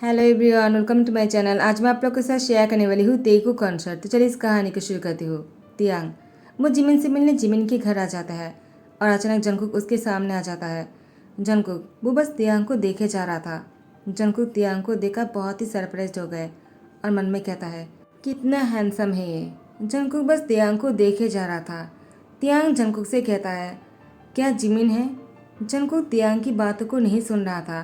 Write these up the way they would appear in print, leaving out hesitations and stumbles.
Hello everyone, welcome to my channel. आज मैं आप लोग के साथ शेयर करने वाली हूँ तेगू कॉन्सर्ट। तो चलिए इस कहानी को शुरू करती हूँ। तियांग वो जिमिन से मिलने जिमिन के घर आ जाता है और अचानक जंगकुक उसके सामने आ जाता है। जंगकुक वो बस तियांग को देखे जा रहा था। जंगकुक तियांग को देखकर बहुत ही सरप्राइज हो गए और मन में कहता है कितना हैंडसम है ये। जंगकुक बस तियांग को देखे जा रहा था। तियांग जंगकुक से कहता है क्या जिमिन है। जंगकुक तियांग की बातों को नहीं सुन रहा था।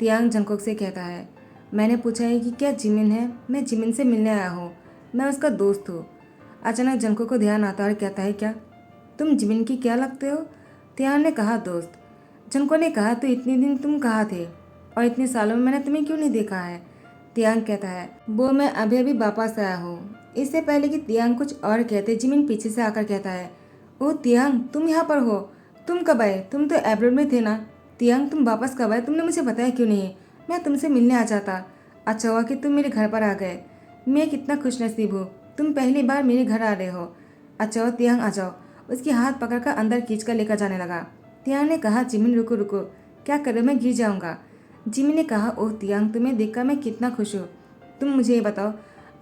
तियांग जंगकुक से कहता है मैंने पूछा है कि क्या जिमिन है। मैं जिमिन से मिलने आया हूँ, मैं उसका दोस्त हूँ। अचानक जंगकुक को ध्यान आता है और कहता है क्या तुम जिमिन की क्या लगते हो। तियांग ने कहा दोस्त। जंगकुक ने कहा तो इतने दिन तुम कहाँ थे और इतने सालों में मैंने तुम्हें क्यों नहीं देखा है। तियांग कहता है वो मैं अभी अभी वापस आया हूँ। इससे पहले कि तियांग कुछ और कहते जिमिन पीछे से आकर कहता है ओह तियांग तुम यहाँ पर हो। तुम कब आए, तुम तो एब्रोड में थे ना। तियांग तुम वापस कब आए, तुमने मुझे बताया क्यों नहीं। मैं तुमसे मिलने आ जाता। अच्छा हुआ कि तुम मेरे घर पर आ गए। मैं कितना खुशनसीब हूँ, तुम पहली बार मेरे घर आ रहे हो। अच्छा हुआ तियांग आ जाओ। उसकी हाथ पकड़कर अंदर खींचकर लेकर जाने लगा। तियांग ने कहा जिमिन रुको रुको, क्या कर रहे हो, मैं गिर जाऊंगा। जिमिन ने कहा ओह तियांग तुम्हें देखकर मैं कितना खुश हूँ। तुम मुझे ये बताओ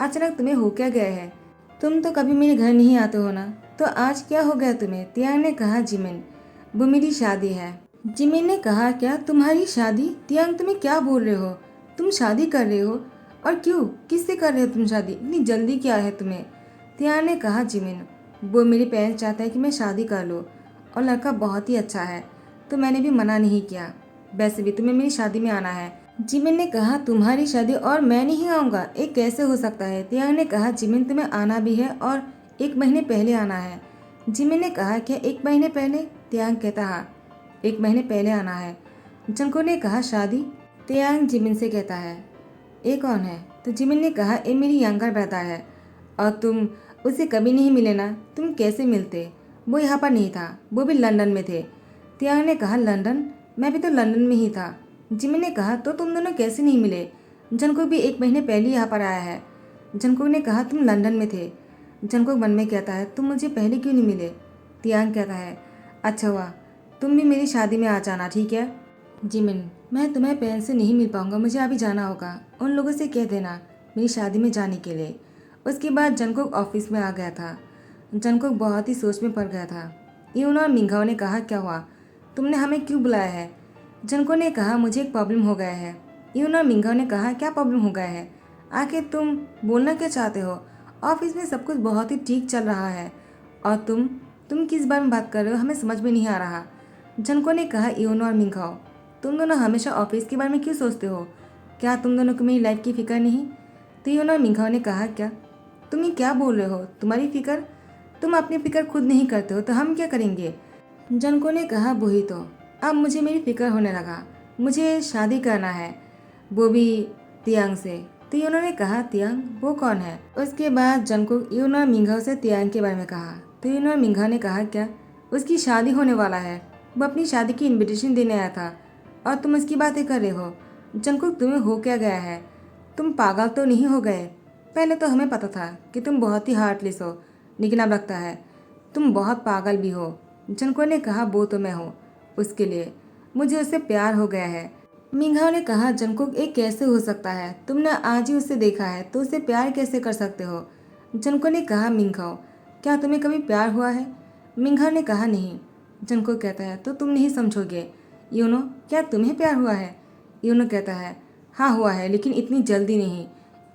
अचानक तुम्हें हो क्या गया है। तुम तो कभी मेरे घर नहीं आते हो ना, तो आज क्या हो गया तुम्हें। तियांग ने कहा जिमिन वो मेरी शादी है। जिमिन ने कहा क्या तुम्हारी शादी। तियांग तुम्हें क्या बोल रहे हो, तुम शादी कर रहे हो और क्यों, किससे कर रहे हो तुम शादी, इतनी जल्दी क्या है तुम्हें। तियांग ने कहा जिमिन वो मेरे पेरेंट्स चाहते हैं कि मैं शादी कर लूँ और लड़का बहुत ही अच्छा है तो मैंने भी मना नहीं किया। वैसे भी तुम्हें मेरी शादी में आना है। जिमिन ने कहा तुम्हारी शादी और मैं नहीं आऊँगा, ये कैसे हो सकता है। तियांग ने कहा जिमिन तुम्हें आना भी है और 1 महीने पहले आना है। जिमिन ने कहा क्या 1 महीने पहले। तियांग कहता हाँ 1 महीने पहले आना है। जंको ने कहा शादी। तियांग जिमिन से कहता है ये कौन है। तो जिमिन ने कहा ये मेरी यंगर ब्रदर है और तुम उससे कभी नहीं मिले ना, तुम कैसे मिलते। वो यहाँ पर नहीं था, वो भी लंदन में थे। तियांग ने कहा लंदन, मैं भी तो लंदन में ही था। जिमिन ने कहा तो तुम दोनों कैसे नहीं मिले। जंको भी 1 महीने पहले यहाँ पर आया है। जंको ने कहा तुम लंदन में थे। जंको मन में कहता है तुम मुझे पहले क्यों नहीं मिले। तियांग कहता है अच्छा हुआ तुम भी मेरी शादी में आ जाना, ठीक है। जिमिन मैं तुम्हें पेरेंट्स से नहीं मिल पाऊंगा, मुझे अभी जाना होगा। उन लोगों से कह देना मेरी शादी में जाने के लिए। उसके बाद जंगकुक ऑफिस में आ गया था। जंगकुक बहुत ही सोच में पड़ गया था। यून और मिंघाओ ने कहा क्या हुआ, तुमने हमें क्यों बुलाया है। जंगकुक ने कहा मुझे एक प्रॉब्लम हो गया है। यून और मिंघाओ ने कहा क्या प्रॉब्लम हो गया है, आखिर तुम बोलना क्या चाहते हो। ऑफिस में सब कुछ बहुत ही ठीक चल रहा है और तुम किस बारे में बात कर रहे हो, हमें समझ में नहीं आ रहा। जंगकुक ने कहा यून और मिंघाओ तुम दोनों हमेशा ऑफिस के बारे में क्यों सोचते हो, क्या तुम दोनों को मेरी लाइफ की फिक्र नहीं। तो यून और मिंघाओ ने कहा क्या तुम ये क्या बोल रहे हो, तुम्हारी फिक्र, तुम अपनी फिक्र खुद नहीं करते हो तो हम क्या करेंगे। जनको ने कहा वही तो, अब मुझे मेरी फिक्र होने लगा, मुझे शादी करना है, वो भी तियांग से। तो उन्होंने कहा तियांग वो कौन है। उसके बाद जनको यून और मिंघाओ से तियांग के बारे में कहा। तो यून और मिंघा ने कहा क्या उसकी शादी होने वाला है, वो अपनी शादी की इनविटेशन देने आया था और तुम उसकी बातें कर रहे हो। जंकुक तुम्हें हो क्या गया है, तुम पागल तो नहीं हो गए। पहले तो हमें पता था कि तुम बहुत ही हार्टलेस हो, लेकिन अब लगता है तुम बहुत पागल भी हो। जंको ने कहा वो तो मैं हूँ, उसके लिए मुझे उससे प्यार हो गया है। मिंघाओ ने कहा जंकुक ये कैसे हो सकता है, तुमने आज ही उसे देखा है तो उससे प्यार कैसे कर सकते हो। जंको ने कहा मिंघाओ क्या तुम्हें कभी प्यार हुआ है। मिंघाओ ने कहा नहीं। जंको कहता है तो तुम नहीं समझोगे। यूनो क्या तुम्हें प्यार हुआ है। यूनो कहता है हाँ हुआ है, लेकिन इतनी जल्दी नहीं,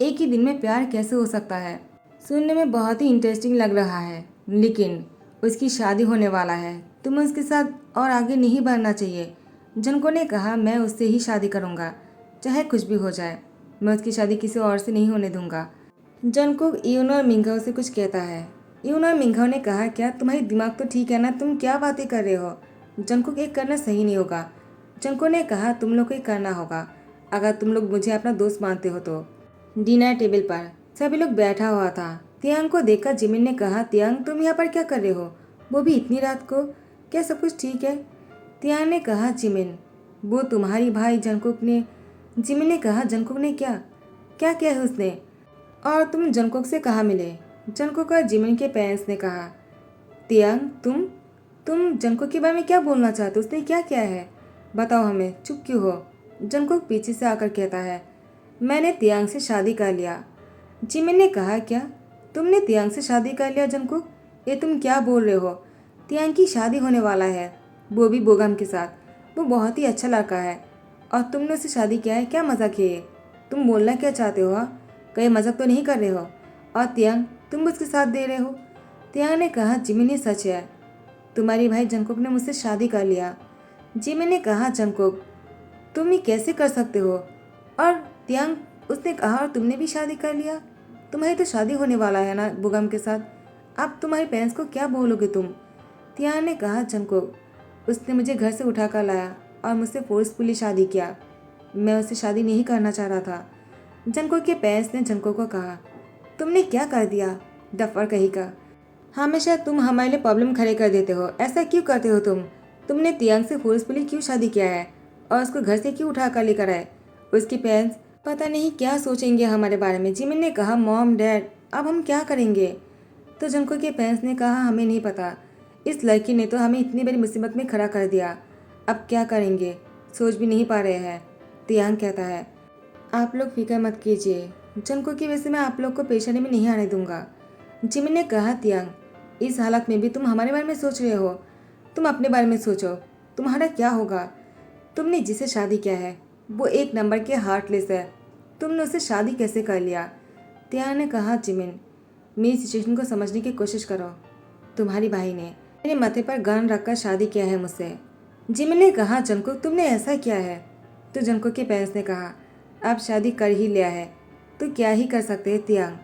एक ही दिन में प्यार कैसे हो सकता है। सुनने में बहुत ही इंटरेस्टिंग लग रहा है, लेकिन उसकी शादी होने वाला है, तुम्हें उसके साथ और आगे नहीं बढ़ना चाहिए। जनको ने कहा मैं उससे ही शादी करूँगा, चाहे कुछ भी हो जाए, मैं उसकी शादी किसी और से नहीं होने दूंगा। जनको यूनो और मिंघाओ से कुछ कहता है। यूनो और मिंघाओ ने कहा क्या तुम्हारी दिमाग तो ठीक है ना, तुम क्या बातें कर रहे हो। जनको एक करना सही नहीं होगा। जंको ने कहा तुम लोग को एक करना होगा, अगर तुम लोग मुझे अपना दोस्त मानते हो तो। डिनर टेबल पर सभी लोग बैठा हुआ था। तियांग को देखकर जिमिन ने कहा तियांग तुम यहाँ पर क्या कर रहे हो, वो भी इतनी रात को, क्या सब कुछ ठीक है। तियांग ने कहा जिमिन वो तुम्हारी भाई जंकुक ने। जिमिन ने कहा जंकुक ने क्या क्या किया है उसने, और तुम जंकुक से कहाँ मिले। जंकुक और जिमिन के पेरेंट्स ने कहा तियांग तुम जंकुक के बारे में क्या बोलना चाहते हो, उसने क्या किया है, बताओ हमें, चुप क्यों हो। जंकुक पीछे से आकर कहता है मैंने तियांग से शादी कर लिया। जिमिन ने कहा, क्या तुमने तियांग से शादी कर लिया जंगकुक? ये तुम क्या बोल रहे हो? तियांग की शादी होने वाला है, वो भी बोगम के साथ। वो बहुत ही अच्छा लड़का है और तुमने उससे शादी किया है। क्या मजाक है ये? तुम बोलना क्या चाहते हो? हाँ, कहीं मजाक तो नहीं कर रहे हो? और तियांग, तुम उसके साथ दे रहे हो? तियांग ने कहा, जिमिन ये सच है, तुम्हारी भाई जंगकुक ने मुझसे शादी कर लिया। जिमिन ने कहा, जंगकुक तुम ये कैसे कर सकते हो? और तियांग, उसने कहा, और तुमने भी शादी कर लिया? तुम्हारी तो शादी होने वाला है ना बुगम के साथ। अब तुम्हारे पेरेंट्स को क्या बोलोगे तुम? तियांग ने कहा, जंगकुक उसने मुझे घर से उठा कर लाया और मुझसे फोर्सफुली शादी किया। मैं उससे शादी नहीं करना चाह रहा था। जंगकुक के पेरेंट्स ने जंगकुक को कहा, तुमने क्या कर दिया डफर कहीं का? हमेशा तुम हमारे लिए प्रॉब्लम खड़े कर देते हो। ऐसा क्यों करते हो तुम? तुमने तियांग से फोर्सफुली क्यों शादी किया है और उसको घर से क्यों उठा कर लेकर आए? उसके पेरेंट्स पता नहीं क्या सोचेंगे हमारे बारे में। जिमिन ने कहा, मॉम डैड अब हम क्या करेंगे? तो जंको के पेरेंट्स ने कहा, हमें नहीं पता, इस लड़की ने तो हमें इतनी बड़ी मुसीबत में खड़ा कर दिया। अब क्या करेंगे, सोच भी नहीं पा रहे हैं। तियांग कहता है, आप लोग फिक्र मत कीजिए, जंको की वजह से मैं आप लोग को परेशानी में नहीं आने दूंगा। जिमिन ने कहा, तियांग इस हालत में भी तुम हमारे बारे में सोच रहे हो? तुम अपने बारे में सोचो, तुम्हारा क्या होगा? तुमने जिसे शादी किया है वो एक नंबर के हार्टलेस है, तुमने उससे शादी कैसे कर लिया? तियांग ने कहा, जिमिन मेरी सिचुएशन को समझने की कोशिश करो। तुम्हारी भाई ने मेरे माथे पर गन रखकर शादी किया है मुझसे। जिमिन ने कहा, जंकुक तुमने ऐसा किया है? तो जंकुक के पेरेंट्स ने कहा, अब शादी कर ही लिया है तो क्या ही कर सकते हैं तियांग,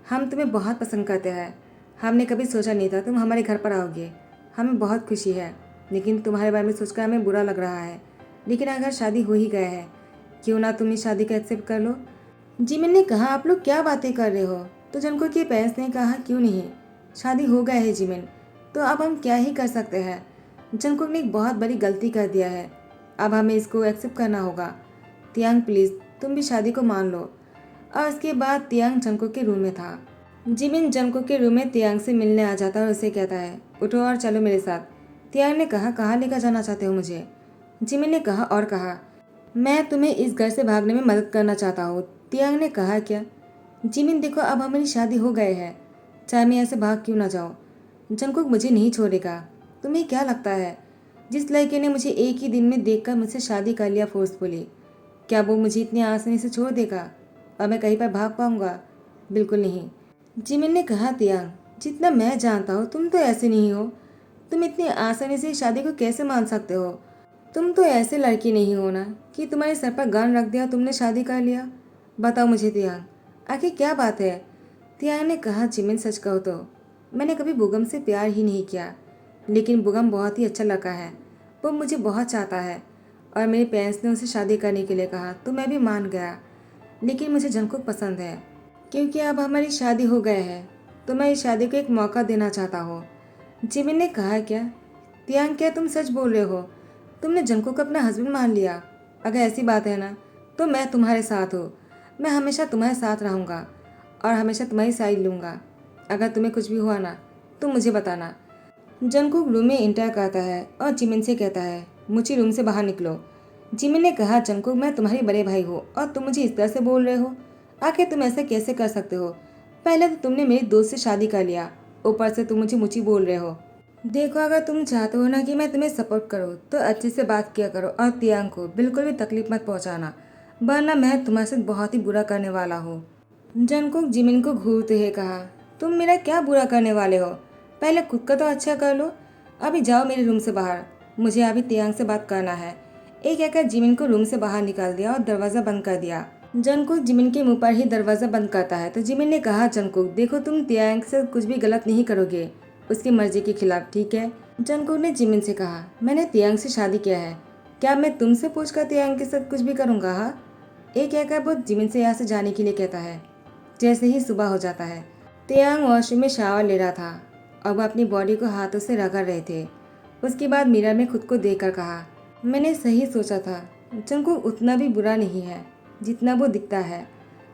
हम तुम्हें बहुत पसंद करते हैं। हमने कभी सोचा नहीं था तुम हमारे घर पर आओगे, हमें बहुत खुशी है, लेकिन तुम्हारे बारे में सोचकर हमें बुरा लग रहा है। लेकिन अगर शादी हो ही गया है, क्यों ना तुम इस शादी को एक्सेप्ट कर लो? जिमिन ने कहा, आप लोग क्या बातें कर रहे हो? तो जंको के पेरेंट्स ने कहा, क्यों नहीं, शादी हो गया है जिमिन, तो अब हम क्या ही कर सकते हैं। जंकुक ने एक बहुत बड़ी गलती कर दिया है, अब हमें इसको एक्सेप्ट करना होगा। तियांग प्लीज़ तुम भी शादी को मान लो। और उसके बाद तियांग जंकुक के रूम में था। जिमिन जंकुक के रूम में तियांग से मिलने आ जाता है और उसे कहता है, उठो और चलो मेरे साथ। तियांग ने कहा, कहाँ लेकर जाना चाहते हो मुझे? जिमिन ने कहा, और कहा, मैं तुम्हें इस घर से भागने में मदद करना चाहता हूँ। तियांग ने कहा, क्या? जिमिन देखो, अब हमारी शादी हो गए है, चाहे मैं ऐसे भाग क्यों ना जाऊँ, जंकुक मुझे नहीं छोड़ेगा। तुम्हें क्या लगता है, जिस लड़के ने मुझे एक ही दिन में देखकर मुझसे शादी कर लिया फोर्सफुली, क्या वो मुझे इतनी आसानी से छोड़ देगा और मैं कहीं पर भाग पाऊंगा? बिल्कुल नहीं। जिमिन ने कहा, तियांग जितना मैं जानता हूँ तुम तो ऐसे नहीं हो, तुम इतनी आसानी से शादी को कैसे मान सकते हो? तुम तो ऐसे लड़की नहीं हो ना कि तुम्हारे सर पर गन रख दिया तुमने शादी कर लिया। बताओ मुझे तियांग, आखिर क्या बात है? तियांग ने कहा, जिमिन सच कहो तो मैंने कभी बुगम से प्यार ही नहीं किया, लेकिन बुगम बहुत ही अच्छा लड़का है, वो मुझे बहुत चाहता है और मेरे पेरेंट्स ने उसे शादी करने के लिए कहा तो मैं भी मान गया। लेकिन मुझे जंकुक पसंद है, क्योंकि अब हमारी शादी हो गई है तो मैं इस शादी को एक मौका देना चाहता हूँ। जिमिन ने कहा, क्या तियांग, क्या तुम सच बोल रहे हो? तुमने जंकुक को अपना हस्बैंड मान लिया? अगर ऐसी बात है ना तो मैं तुम्हारे साथ हूँ, मैं हमेशा तुम्हारे साथ रहूँगा और हमेशा तुम्हारी साइड लूँगा। अगर तुम्हें कुछ भी हुआ ना तो मुझे बताना। जंकुक रूम में इंटर करता है और जिमिन से कहता है, मुझे रूम से बाहर निकलो। जिमिन ने कहा, जंकुक मैं तुम्हारे बड़े भाई हो और तुम मुझे इस तरह से बोल रहे हो? आखिर तुम ऐसा कैसे कर सकते हो? पहले तो तुमने मेरी दोस्त से शादी कर लिया, ऊपर से तुम मुझे मुची बोल रहे हो। देखो, अगर तुम चाहते हो ना कि मैं तुम्हें सपोर्ट करूँ तो अच्छे से बात किया करो और तियांग को बिल्कुल भी तकलीफ मत पहुँचाना, वरना मैं तुम्हारे साथ बहुत ही बुरा करने वाला हूँ। जंकुक जिमिन को घूरते हुए कहा, तुम मेरा क्या बुरा करने वाले हो? पहले खुद का तो अच्छा कर लो। अभी जाओ मेरे रूम से बाहर, मुझे अभी तियांग से बात करना है। एक कहकर जिमिन को रूम से बाहर निकाल दिया और दरवाज़ा बंद कर दिया। जंकुक जिमिन के मुंह पर ही दरवाज़ा बंद करता है तो जिमिन ने कहा, जंकुक देखो, तुम तियांग से कुछ भी गलत नहीं करोगे, उसकी मर्जी के खिलाफ, ठीक है? जंकुक ने जिमिन से कहा, मैंने तियांग से शादी किया है, क्या मैं तुमसे पूछकर तियांग के साथ कुछ भी करूँगा? हाँ। एक कहकर वो जिमिन से यहाँ से जाने के लिए कहता है। जैसे ही सुबह हो जाता है, तियांग वॉशरूम में शावर ले रहा था और वह अपनी बॉडी को हाथों से रगड़ रहे थे। उसके बाद मिरर में खुद को देखकर कहा, मैंने सही सोचा था, जंकुक उतना भी बुरा नहीं है जितना वो दिखता है,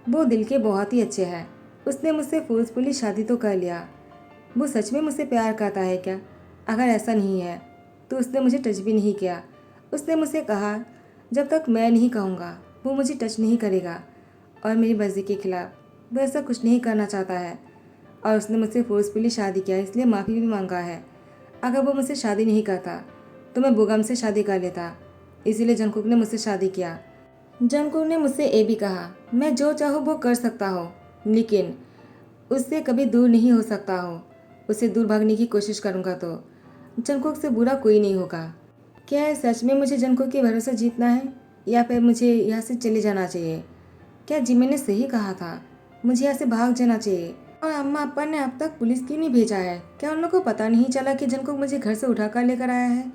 वो दिल के बहुत ही अच्छे हैं। उसने मुझसे फोर्सफुली शादी तो कर लिया, वो सच में मुझसे प्यार करता है क्या? अगर ऐसा नहीं है तो उसने मुझे टच भी नहीं किया। उसने मुझसे कहा, जब तक मैं नहीं कहूँगा वो मुझे टच नहीं करेगा और मेरी मर्जी के खिलाफ। वो ऐसा कुछ नहीं करना चाहता है और उसने मुझसे फोर्सफुली शादी किया, इसलिए माफ़ी भी मांगा है। अगर वो मुझसे शादी नहीं करता तो मैं बोगम से शादी कर लेता, इसीलिए जंगकुक ने मुझसे शादी किया। जंगकुक ने मुझसे ये भी कहा, मैं जो चाहूँ वो कर सकता हूँ, लेकिन उससे कभी दूर नहीं हो सकता हो। उससे दूर भागने की कोशिश करूँगा तो जंगकुक से बुरा कोई नहीं होगा। क्या सच में मुझे जंगकुक के भरोसा जीतना है या फिर मुझे यहाँ से चले जाना चाहिए? क्या जिमी ने सही कहा था? मुझे यहाँ से भाग जाना चाहिए। और अम्मा अप्पा ने अब तक पुलिस क्यों नहीं भेजा है? क्या उन लोग को पता नहीं चला कि जंगकुक मुझे घर से उठाकर लेकर आया है?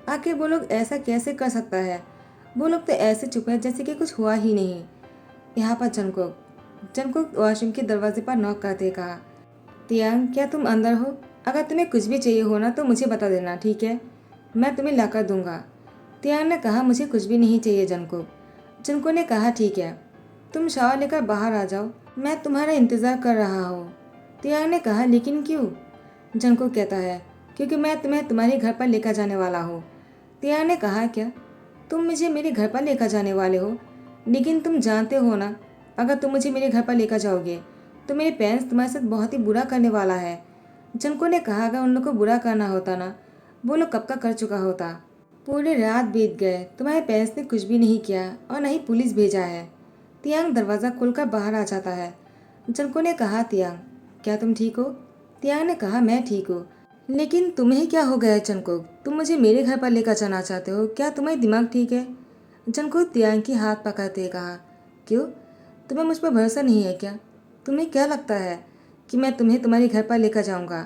आखिर वो लोग ऐसा कैसे कर सकता है? वो लोग तो ऐसे चुप है जैसे कि कुछ हुआ ही नहीं। यहाँ पर जंगकुक जंगकुक वॉशरूम के दरवाजे पर नॉक करते कहा, तियांग क्या तुम अंदर हो? अगर तुम्हें कुछ भी चाहिए हो ना तो मुझे बता देना, ठीक है? मैं तुम्हें लाकर दूंगा। तियांग ने कहा, मुझे कुछ भी नहीं चाहिए जंगकुक। जंगकुक ने कहा, ठीक है, तुम शावर लेकर बाहर आ जाओ, मैं तुम्हारा इंतज़ार कर रहा हूँ। तियांग ने कहा, लेकिन क्यों? जंगकुक कहता है, क्योंकि मैं तुम्हें तुम्हारे घर पर लेकर जाने वाला हूँ। तियांग ने कहा, क्या तुम मुझे मेरे घर पर लेकर जाने वाले हो? लेकिन तुम जानते हो ना, अगर तुम मुझे मेरे घर पर लेकर जाओगे तो मेरे पेरेंट्स तुम्हारे साथ बहुत ही बुरा करने वाला है। जंको ने कहा, अगर उन लोग को बुरा करना होता ना, वो लोग कब का कर चुका होता। पूरी रात बीत गए, तुम्हारे पेरेंट्स ने कुछ भी नहीं किया और न ही पुलिस भेजा है। तियांग दरवाज़ा खोलकर बाहर आ जाता है। जंको ने कहा, तियांग क्या तुम ठीक हो? तियांग ने कहा, मैं ठीक हूँ, लेकिन तुम्हें क्या हो गया है जंकुक? तुम मुझे मेरे घर पर लेकर जाना चाहते हो? क्या तुम्हारा दिमाग ठीक है? जंकुक तियांग की हाथ पकड़ते कहा, क्यों, तुम्हें मुझ पर भरोसा नहीं है क्या? तुम्हें क्या लगता है कि मैं तुम्हें तुम्हारे घर पर लेकर जाऊंगा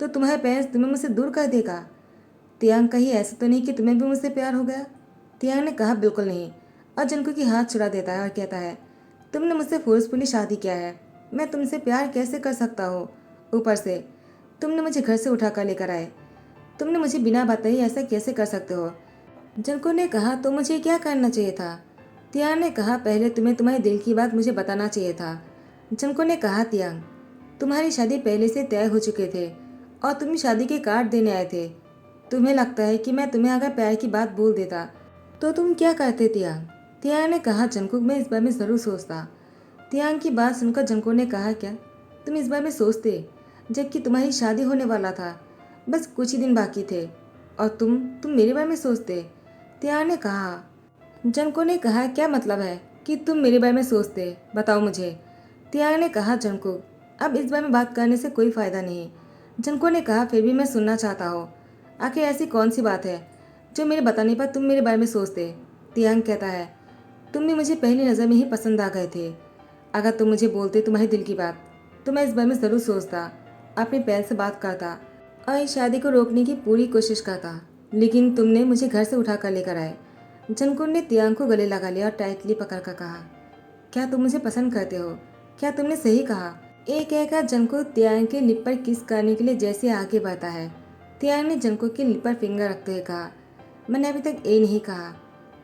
तो तुम्हारे पेरेंट्स तुम्हें मुझसे दूर कर देगा? तियांग, कहीं ऐसा तो नहीं कि तुम्हें भी मुझसे प्यार हो गया? तियांग ने कहा, बिल्कुल नहीं। और जंकुक की हाथ छुड़ा देता है और कहता है, तुमने मुझसे फोर्सफुली शादी किया है, मैं तुमसे प्यार कैसे कर सकता हूँ? ऊपर से तुमने मुझे घर से उठा कर लेकर आए, तुमने मुझे बिना बताए ऐसा कैसे कर सकते हो? जंको ने कहा, तो मुझे क्या करना चाहिए था? तियांग ने कहा, पहले तुम्हें तुम्हारे दिल की बात मुझे बताना चाहिए था। जंको ने कहा, तियांग तुम्हारी शादी पहले से तय हो चुके थे और तुम शादी के कार्ड देने आए थे। तुम्हें लगता है कि मैं तुम्हें अगर प्यार की बात बोल देता तो तुम क्या करते तियांग? तियांग ने कहा, जंकुक मैं इस बारे में ज़रूर सोचता। तियांग की बात सुनकर जंको ने कहा, क्या तुम इस बारे में सोचते जबकि तुम्हारी शादी होने वाला था, बस कुछ ही दिन बाकी थे, और तुम मेरे बारे में सोचते? तियांग ने कहा। जंको ने कहा, क्या मतलब है कि तुम मेरे बारे में सोचते, बताओ मुझे। तियांग ने कहा, जंको अब इस बारे में बात करने से कोई फ़ायदा नहीं। जंको ने कहा, फिर भी मैं सुनना चाहता हूँ, आखिर ऐसी कौन सी बात है जो मेरे बताने पर तुम मेरे बारे में सोचते? तियांग कहता है, तुम भी मुझे पहली नज़र में ही पसंद आ गए थे। अगर तुम मुझे बोलते तुम्हारे दिल की बात तो मैं इस बारे में ज़रूर सोचता, अपने पैर से बात करता और इस शादी को रोकने की पूरी कोशिश करता, लेकिन तुमने मुझे घर से उठा कर लेकर आए। जंकुक ने तियांग को गले लगा लिया और टाइटली पकड़कर कहा, क्या तुम मुझे पसंद करते हो? क्या तुमने सही कहा? एक कहकर जंकुक तियांग के लिप पर किस करने के लिए जैसे आगे बढ़ता है। तियांग ने जंकुक के लिप पर फिंगर रखते हुए कहा, मैंने अभी तक ये नहीं कहा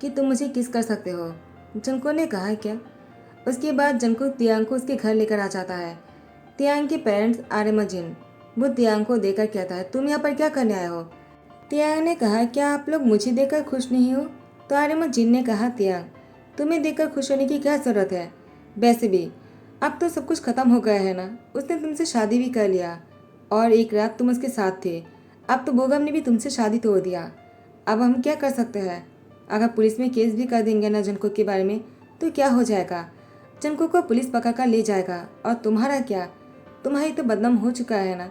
कि तुम मुझे किस कर सकते हो। जंकुक ने कहा, क्या? उसके बाद जंकुक तियांग को उसके घर लेकर आ जाता है। तियांग के पेरेंट्स आर्यमा जिन वो तियांग को देखकर कहता है, तुम यहाँ पर क्या करने आए हो? तियांग ने कहा, क्या आप लोग मुझे देखकर खुश नहीं हो? तो आर्यमा जिन ने कहा, तियांग तुम्हें देखकर खुश होने की क्या ज़रूरत है? वैसे भी अब तो सब कुछ खत्म हो गया है ना, उसने तुमसे शादी भी कर लिया और एक रात तुम उसके साथ थे। अब तो बोगम ने भी तुमसे शादी तोड़ दिया। अब हम क्या कर सकते हैं? अगर पुलिस में केस भी कर देंगे ना जंकुक के बारे में तो क्या हो जाएगा? जंकुक को पुलिस पकड़ कर ले जाएगा और तुम्हारा क्या? तुम्हारी तो बदनाम हो चुका है ना।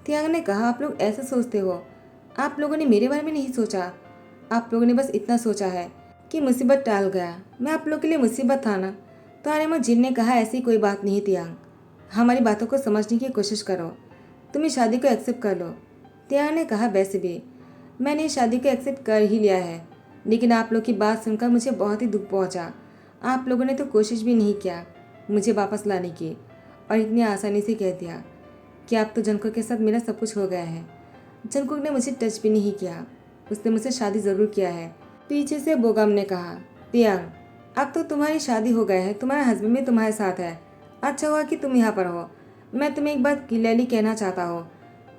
तियांग ने कहा, आप लोग ऐसा सोचते हो? आप लोगों ने मेरे बारे में नहीं सोचा। आप लोगों ने बस इतना सोचा है कि मुसीबत टाल गया, मैं आप लोगों के लिए मुसीबत था ना। तो आर्यमा जिन ने कहा, ऐसी कोई बात नहीं तियांग, हमारी बातों को समझने की कोशिश करो, तुम इस शादी को एक्सेप्ट कर लो। तियांग ने कहा, वैसे भी मैंने इस शादी को एक्सेप्ट कर ही लिया है, लेकिन आप लोग की बात सुनकर मुझे बहुत ही दुख पहुंचा। आप लोगों ने तो कोशिश भी नहीं किया मुझे वापस लाने की और इतनी आसानी से कह दिया कि आप तो जंकुक के साथ मेरा सब कुछ हो गया है। जंकुक ने मुझे टच भी नहीं किया, उसने मुझसे शादी ज़रूर किया है। पीछे से बोगम ने कहा, तियांग अब तो तुम्हारी शादी हो गई है, तुम्हारा हस्बैंड भी तुम्हारे साथ है, अच्छा हुआ कि तुम यहाँ पर हो। मैं तुम्हें एक बात क्लियरली कहना चाहता हूँ,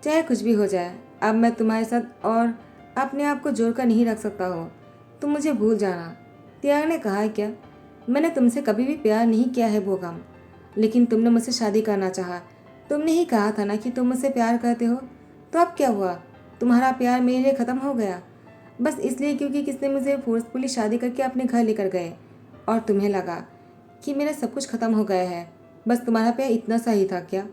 चाहे कुछ भी हो जाए, अब मैं तुम्हारे साथ और अपने आप को जोड़कर नहीं रख सकता हो, तुम मुझे भूल जाना। तियांग ने कहा, क्या मैंने तुमसे कभी भी प्यार नहीं किया है बोगम, लेकिन तुमने मुझसे शादी करना चाहा। तुमने ही कहा था ना कि तुम मुझसे प्यार करते हो। तो अब क्या हुआ? तुम्हारा प्यार मेरे लिए ख़त्म हो गया बस इसलिए क्योंकि किसने मुझे फोर्सफुली शादी करके अपने घर लेकर गए और तुम्हें लगा कि मेरा सब कुछ ख़त्म हो गया है। बस तुम्हारा प्यार इतना सा ही था क्या?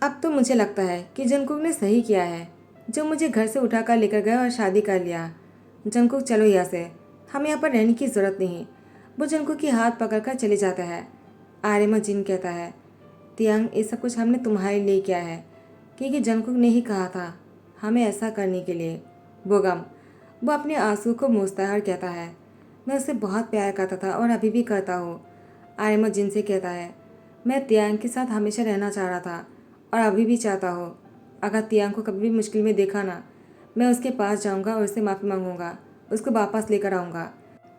अब तो मुझे लगता है कि जंगकुक ने सही किया है जो मुझे घर से उठाकर लेकर गया और शादी कर लिया। जंगकुक चलो यहाँ से, हमें यहाँ पर रहने की ज़रूरत नहीं। वो जंगकुक की हाथ पकड़कर चले जाता है। आर्यमा जिन कहता है, तियांग ये सब कुछ हमने तुम्हारे लिए किया है क्योंकि जंगकुक ने ही कहा था हमें ऐसा करने के लिए। बोगम वो अपने आंसू को मूछता है और कहता है, मैं उसे बहुत प्यार करता था और अभी भी करता हूँ। आर्यमा जिन से कहता है, मैं तियांग के साथ हमेशा रहना चाह रहा था और अभी भी चाहता हूँ। अगर तियांग को कभी भी मुश्किल में देखा ना, मैं उसके पास जाऊँगा और उससे माफ़ी मांगूंगा, उसको वापस लेकर आऊँगा।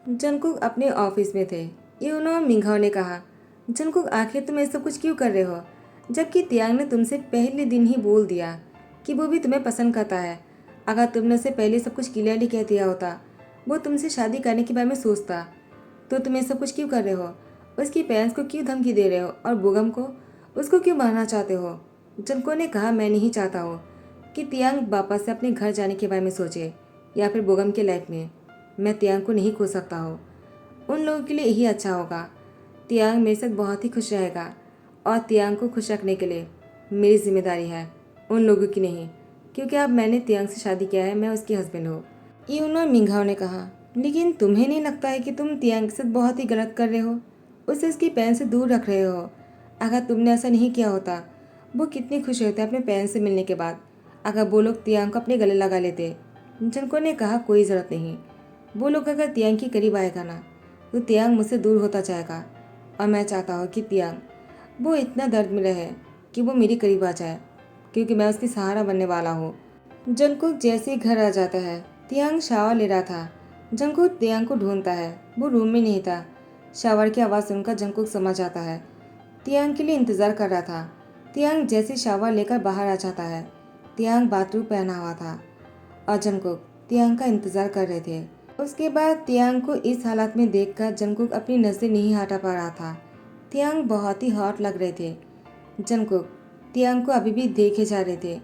जंगकुक अपने ऑफिस में थे। यूनो और मिंघाओ ने कहा, जंगकुक आखिर तुम ये सब कुछ क्यों कर रहे हो, जबकि तियांग ने तुमसे पहले दिन ही बोल दिया कि वो भी तुम्हें पसंद करता है। अगर तुमने उसे पहले सब कुछ क्लियरली कह दिया होता, वो तुमसे शादी करने के बारे में सोचता। तो तुम ये सब कुछ क्यों कर रहे हो? उसकी पेरेंट्स को क्यों धमकी दे रहे हो और बोगम को उसको क्यों मारना चाहते हो? जंगकुक ने कहा, मैं नहीं चाहता हूँ कि तियांग वापस से अपने घर जाने के बारे में सोचे या फिर बोगम के लाइफ में। मैं तियांग को नहीं खो सकता हूँ। उन लोगों के लिए यही अच्छा होगा। तियांग मेरे साथ बहुत ही खुश रहेगा और तियांग को खुश रखने के लिए मेरी जिम्मेदारी है, उन लोगों की नहीं, क्योंकि अब मैंने तियांग से शादी किया है, मैं उसकी हस्बैंड हूँ। यूनो और मिंघाओ ने कहा, लेकिन तुम्हें नहीं लगता है कि तुम तियांग के साथ बहुत ही गलत कर रहे हो, उसे उसकी पेरेंट्स से दूर रख रहे हो? अगर तुमने ऐसा नहीं किया होता, वो कितनी खुश होते अपने पेरेंट्स से मिलने के बाद अगर वो लोग तियांग को अपने गले लगा लेते। जंको ने कहा, कोई ज़रूरत नहीं। वो लोग अगर तियांग के करीब आएगा ना, तो तियांग मुझसे दूर होता जाएगा और मैं चाहता हूँ कि तियांग वो इतना दर्द में रहे कि वो मेरे करीब आ जाए, क्योंकि मैं उसकी सहारा बनने वाला हूँ। जंकुक जैसे ही घर आ जाता है, तियांग शावर ले रहा था। जंकुक तियांग को ढूंढता है, वो रूम में नहीं था। शावर की आवाज़ सुनकर जंकुक समझ जाता है। तियांग के लिए इंतज़ार कर रहा था। तियांग जैसे शावर लेकर बाहर आ जाता है। तियांग बाथरूम पहना हुआ था और जंकुक तियांग का इंतज़ार कर रहे थे। उसके बाद तियांग को इस हालत में देखकर जंकुक अपनी नज़रें नहीं हटा पा रहा था। तियांग बहुत ही हॉट लग रहे थे। जंकुक तियांग को अभी भी देखे जा रहे थे।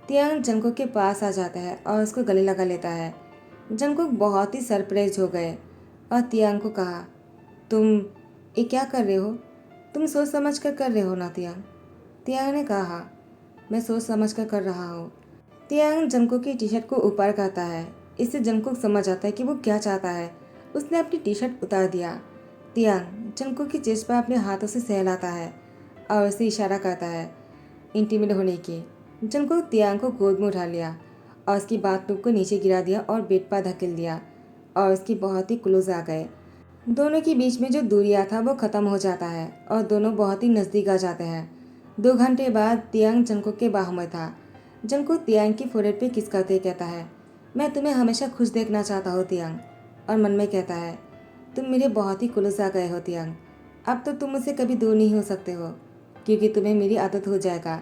तियांग जंकुक के पास आ जाता है और उसको गले लगा लेता है। जंकुक बहुत ही सरप्राइज हो गए और तियांग को कहा, तुम ये क्या कर रहे हो? तुम सोच समझ कर रहे हो ना तियांग? तियांग ने कहा, मैं सोच समझ कर रहा हूँ। तियांग जंकुक की टी शर्ट को ऊपर करता है। इससे जंकुक समझ आता है कि वो क्या चाहता है। उसने अपनी टी शर्ट उतार दिया। तियांग जंकुक की चेस्ट पर अपने हाथों से सहलाता है और उसे इशारा करता है इंटीमेट होने की। जंकुक तियांग को गोद में उठा लिया और उसकी बाथटब को नीचे गिरा दिया और बेड पर धकेल दिया और उसकी बहुत ही क्लोज आ गए। दोनों के बीच में जो दूरिया था वो ख़त्म हो जाता है और दोनों बहुत ही नज़दीक आ जाते हैं। 2 घंटे बाद तियांग जंकुक के बाहों में था। जंकुक तियांग की फोrehead पे किस करते कहता है, मैं तुम्हें हमेशा खुश देखना चाहता हूँ तियांग। और मन में कहता है, तुम मेरे बहुत ही क्लोज आ गए हो तियांग। अब तो तुम मुझसे कभी दूर नहीं हो सकते हो, क्योंकि तुम्हें मेरी आदत हो जाएगा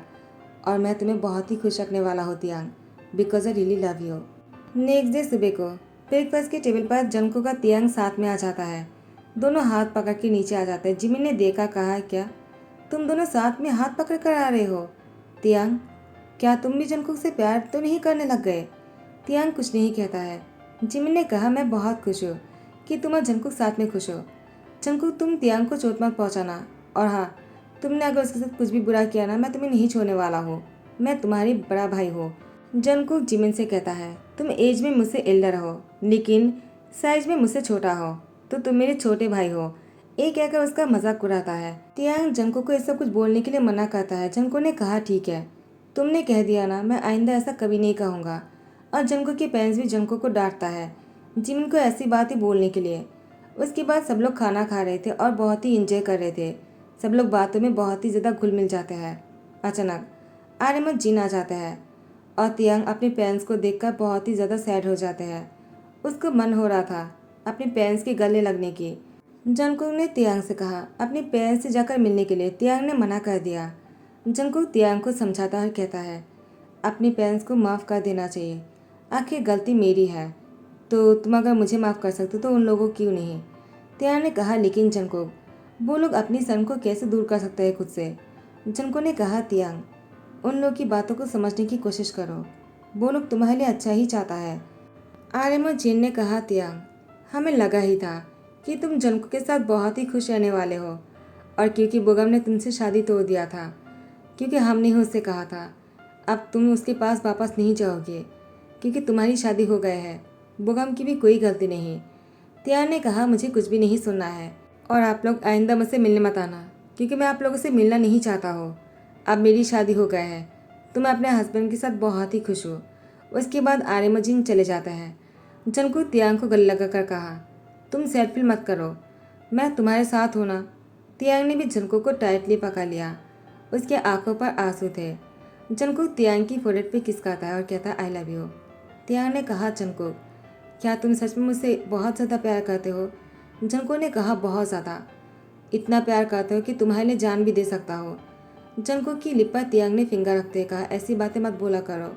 और मैं तुम्हें बहुत ही खुश रखने वाला हूँ Tiang, because I really love you. Next day सुबह को ब्रेकफास्ट के टेबल पर जंकुक का तियांग साथ में आ जाता है। दोनों हाथ पकड़ के नीचे आ जाते हैं। जिमिन ने देखा, कहा, क्या तुम दोनों साथ में हाथ पकड़ कर आ रहे हो? तियांग, क्या तुम भी जंकुक से प्यार तो नहीं करने लग गए? तियांग कुछ नहीं कहता है। जिमिन ने कहा, मैं बहुत खुश हूँ कि तुम और जंकुक साथ में खुश हो। जंकुक, तुम तियांग को चोट मत पहुँचाना, और हाँ, तुमने अगर उसके साथ कुछ भी बुरा किया ना, मैं तुम्हें नहीं छोड़ने वाला हूँ। मैं तुम्हारी बड़ा भाई हूँ। जंकुक जिमिन से कहता है, तुम एज में मुझसे एल्डर हो लेकिन साइज में मुझसे छोटा हो, तो तुम मेरे छोटे भाई हो। ये कहकर उसका मजाक उड़ाता है। तियांग जंकुक को ये सब कुछ बोलने के लिए मना करता है। जंकुक ने कहा, ठीक है, तुमने कह दिया ना, मैं आइंदा ऐसा कभी नहीं कहूँगा। और जंकुक के पेरेंट्स भी जंकुक को डांटता है जिमिन को ऐसी बात ही बोलने के लिए। उसके बाद सब लोग खाना खा रहे थे और बहुत ही इंजॉय कर रहे थे। सब लोग बातों में बहुत ही ज़्यादा घुल मिल जाते हैं। अचानक आर्यमन जिन आ जाता है और तियांग अपने पेरेंट्स को देखकर बहुत ही ज़्यादा सैड हो जाते हैं। उसको मन हो रहा था अपने पेरेंट्स के गले लगने की। जंकुक ने तियांग से कहा अपने पेरेंट्स से जाकर मिलने के लिए। तियांग ने मना कर दिया। जंकुक तियांग को समझाता और कहता है, अपने पेरेंट्स को माफ़ कर देना चाहिए, आखिर गलती मेरी है, तो तुम अगर मुझे माफ़ कर सकते हो तो उन लोगों क्यों नहीं। तियांग ने कहा, लेकिन जंगकुक, वो लोग अपनी शर्म को कैसे दूर कर सकते हैं खुद से। जंगकुक ने कहा, तियांग, उन लोग की बातों को समझने की कोशिश करो, वो लोग तुम्हारे लिए अच्छा ही चाहता है। आर्यम और जिन ने कहा, तियांग, हमें लगा ही था कि तुम जंगकुक के साथ बहुत ही खुश रहने वाले हो, और क्योंकि बोगम ने तुमसे शादी तोड़ दिया था, क्योंकि हमने ही उससे कहा था, अब तुम उसके पास वापस नहीं जाओगे क्योंकि तुम्हारी शादी हो गई है। बोगम की भी कोई गलती नहीं। तियांग ने कहा, मुझे कुछ भी नहीं सुनना है, और आप लोग आइंदा मुझसे मिलने मत आना, क्योंकि मैं आप लोगों से मिलना नहीं चाहता हूँ। अब मेरी शादी हो गई है, तो मैं अपने हस्बैंड के साथ बहुत ही खुश हूँ। उसके बाद आर्यम और जिन चले जाते हैं। जंगकुक तियांग को गले लगाकर कहा, तुम सैड फील मत करो, मैं तुम्हारे साथ हूँ ना। तियांग ने भी जंगकुक को टाइटली पकड़ लिया। उसके आंखों पर आंसू थे। जंगकुक तियांग की फोrehead पे किस करता है और कहता है, आई लव यू। तियांग ने कहा, जंगकुक, क्या तुम सच में मुझसे बहुत ज़्यादा प्यार करते हो। जंगकुक ने कहा, बहुत ज़्यादा, इतना प्यार करते हो कि तुम्हारे लिए जान भी दे सकता हो। जंगकुक की लिप पर तियांग ने फिंगर रखते कहा, ऐसी बातें मत बोला करो,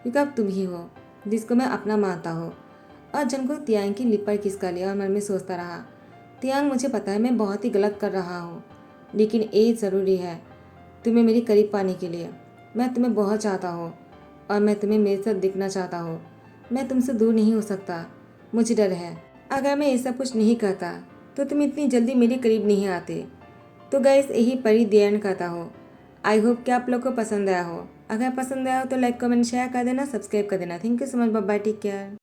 क्योंकि अब तुम ही हो जिसको मैं अपना मानता हूँ। और जंगकुक तियांग की लिप पर किस कर लिया और मन में सोचता रहा, तियांग, मुझे पता है मैं बहुत ही गलत कर रहा हूँ, लेकिन ये ज़रूरी है तुम्हें मेरे करीब पाने के लिए। मैं तुम्हें बहुत चाहता हूँ और मैं तुम्हें मेरे साथ दिखना चाहता हूँ। मैं तुमसे दूर नहीं हो सकता। मुझे डर है, अगर मैं ये सब कुछ नहीं करता तो तुम इतनी जल्दी मेरे करीब नहीं आते। तो गाइस, यही परी द एंड करता हो। आई होप कि आप लोग को पसंद आया हो। अगर पसंद आया हो तो लाइक कमेंट शेयर कर देना, सब्सक्राइब कर देना। Thank you so much, bye bye, take care.